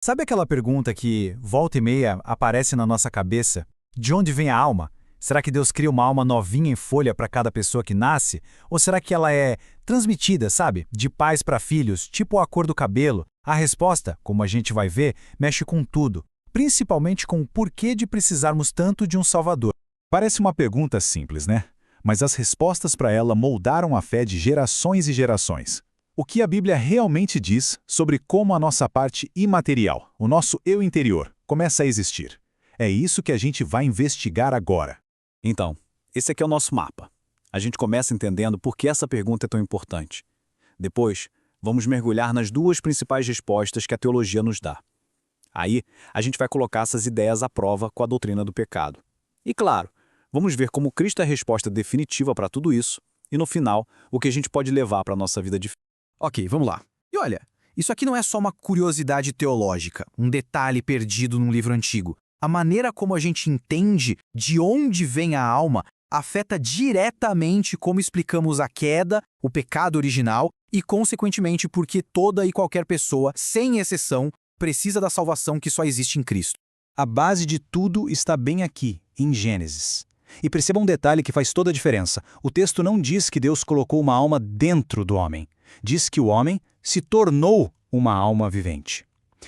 Sabe aquela pergunta que, volta e meia, aparece na nossa cabeça? De onde vem a alma? Será que Deus cria uma alma novinha em folha para cada pessoa que nasce? Ou será que ela é transmitida, sabe? De pais para filhos, tipo a cor do cabelo? A resposta, como a gente vai ver, mexe com tudo, principalmente com o porquê de precisarmos tanto de um Salvador. Parece uma pergunta simples, né? Mas as respostas para ela moldaram a fé de gerações e gerações. O que a Bíblia realmente diz sobre como a nossa parte imaterial, o nosso eu interior, começa a existir. É isso que a gente vai investigar agora. Então, esse aqui é o nosso mapa. A gente começa entendendo por que essa pergunta é tão importante. Depois, vamos mergulhar nas duas principais respostas que a teologia nos dá. Aí, a gente vai colocar essas ideias à prova com a doutrina do pecado. E claro, vamos ver como Cristo é a resposta definitiva para tudo isso e, no final, o que a gente pode levar para a nossa vida de fé. Ok, vamos lá. E olha, isso aqui não é só uma curiosidade teológica, um detalhe perdido num livro antigo. A maneira como a gente entende de onde vem a alma afeta diretamente como explicamos a queda, o pecado original e, consequentemente, porque toda e qualquer pessoa, sem exceção, precisa da salvação que só existe em Cristo. A base de tudo está bem aqui, em Gênesis. E perceba um detalhe que faz toda a diferença. O texto não diz que Deus colocou uma alma dentro do homem. Diz que o homem se tornou uma alma vivente.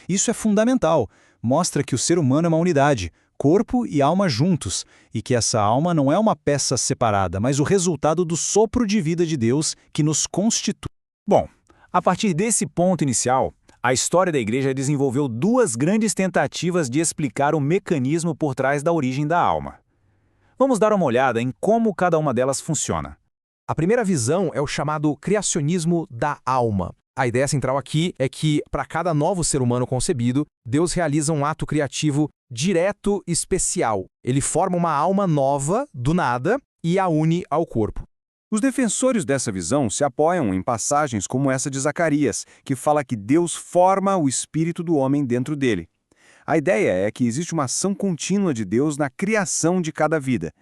Isso é fundamental. Mostra que o ser humano é uma unidade, corpo e alma juntos, e que essa alma não é uma peça separada, mas o resultado do sopro de vida de Deus que nos constitui. Bom, a partir desse ponto inicial, a história da igreja desenvolveu duas grandes tentativas de explicar o mecanismo por trás da origem da alma. Vamos dar uma olhada em como cada uma delas funciona. A primeira visão é o chamado criacionismo da alma. A ideia central aqui é que, para cada novo ser humano concebido, Deus realiza um ato criativo direto e especial. Ele forma uma alma nova, do nada, e a une ao corpo. Os defensores dessa visão se apoiam em passagens como essa de Zacarias, que fala que Deus forma o espírito do homem dentro dele. A ideia é que existe uma ação contínua de Deus na criação de cada vida.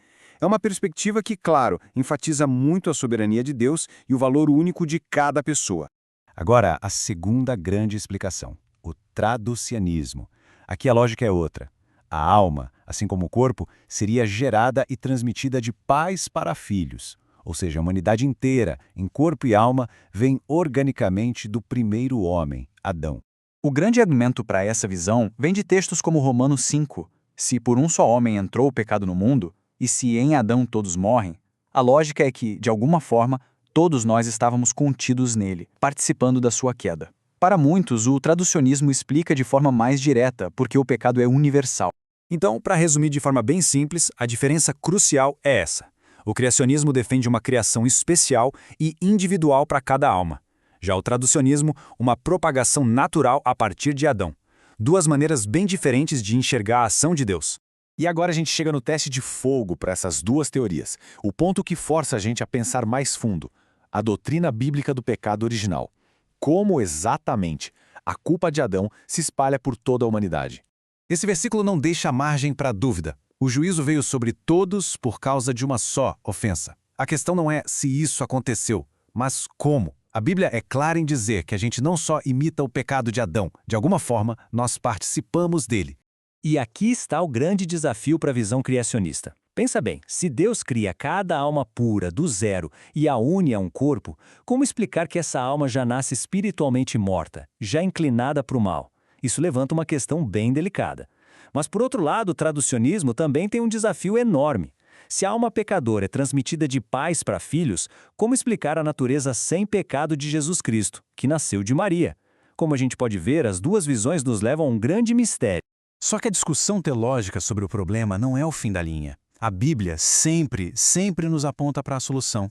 É uma perspectiva que, claro, enfatiza muito a soberania de Deus e o valor único de cada pessoa. Agora, a segunda grande explicação, o traducianismo. Aqui a lógica é outra. A alma, assim como o corpo, seria gerada e transmitida de pais para filhos. Ou seja, a humanidade inteira, em corpo e alma, vem organicamente do primeiro homem, Adão. O grande argumento para essa visão vem de textos como Romanos 5. Se por um só homem entrou o pecado no mundo, e se em Adão todos morrem, a lógica é que, de alguma forma, todos nós estávamos contidos nele, participando da sua queda. Para muitos, o traducionismo explica de forma mais direta, porque o pecado é universal. Então, para resumir de forma bem simples, a diferença crucial é essa. O criacionismo defende uma criação especial e individual para cada alma. Já o traducionismo, uma propagação natural a partir de Adão. Duas maneiras bem diferentes de enxergar a ação de Deus. E agora a gente chega no teste de fogo para essas duas teorias. O ponto que força a gente a pensar mais fundo. A doutrina bíblica do pecado original. Como exatamente a culpa de Adão se espalha por toda a humanidade. Esse versículo não deixa margem para dúvida. O juízo veio sobre todos por causa de uma só ofensa. A questão não é se isso aconteceu, mas como. A Bíblia é clara em dizer que a gente não só imita o pecado de Adão, de alguma forma, nós participamos dele. E aqui está o grande desafio para a visão criacionista. Pensa bem, se Deus cria cada alma pura, do zero, e a une a um corpo, como explicar que essa alma já nasce espiritualmente morta, já inclinada para o mal? Isso levanta uma questão bem delicada. Mas, por outro lado, o traducionismo também tem um desafio enorme. Se a alma pecadora é transmitida de pais para filhos, como explicar a natureza sem pecado de Jesus Cristo, que nasceu de Maria? Como a gente pode ver, as duas visões nos levam a um grande mistério. Só que a discussão teológica sobre o problema não é o fim da linha. A Bíblia sempre nos aponta para a solução.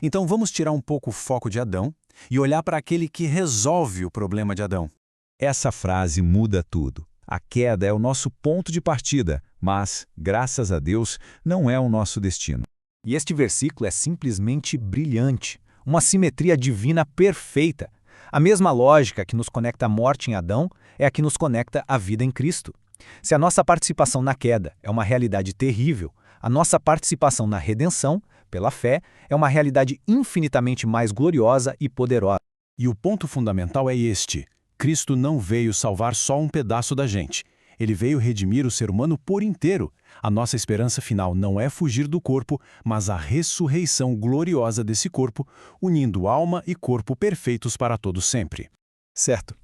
Então vamos tirar um pouco o foco de Adão e olhar para aquele que resolve o problema de Adão. Essa frase muda tudo. A queda é o nosso ponto de partida, mas, graças a Deus, não é o nosso destino. E este versículo é simplesmente brilhante, uma simetria divina perfeita. A mesma lógica que nos conecta à morte em Adão é a que nos conecta à vida em Cristo. Se a nossa participação na queda é uma realidade terrível, a nossa participação na redenção, pela fé, é uma realidade infinitamente mais gloriosa e poderosa. E o ponto fundamental é este. Cristo não veio salvar só um pedaço da gente. Ele veio redimir o ser humano por inteiro. A nossa esperança final não é fugir do corpo, mas a ressurreição gloriosa desse corpo, unindo alma e corpo perfeitos para todo sempre. Certo.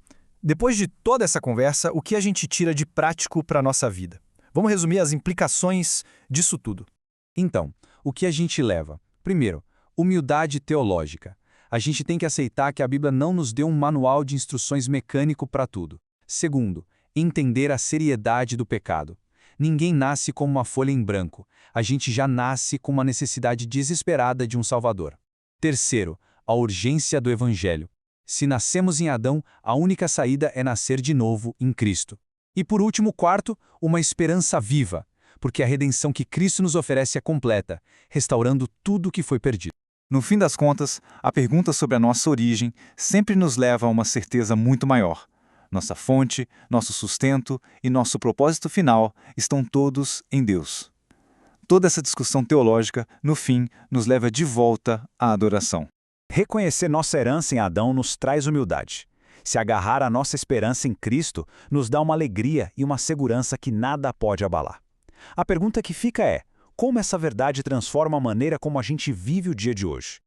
Depois de toda essa conversa, o que a gente tira de prático para a nossa vida? Vamos resumir as implicações disso tudo. Então, o que a gente leva? Primeiro, humildade teológica. A gente tem que aceitar que a Bíblia não nos deu um manual de instruções mecânico para tudo. Segundo, entender a seriedade do pecado. Ninguém nasce como uma folha em branco. A gente já nasce com uma necessidade desesperada de um Salvador. Terceiro, a urgência do Evangelho. Se nascemos em Adão, a única saída é nascer de novo em Cristo. E por último, quarto, uma esperança viva, porque a redenção que Cristo nos oferece é completa, restaurando tudo o que foi perdido. No fim das contas, a pergunta sobre a nossa origem sempre nos leva a uma certeza muito maior. Nossa fonte, nosso sustento e nosso propósito final estão todos em Deus. Toda essa discussão teológica, no fim, nos leva de volta à adoração. Reconhecer nossa herança em Adão nos traz humildade. Se agarrar à nossa esperança em Cristo, nos dá uma alegria e uma segurança que nada pode abalar. A pergunta que fica é: como essa verdade transforma a maneira como a gente vive o dia de hoje?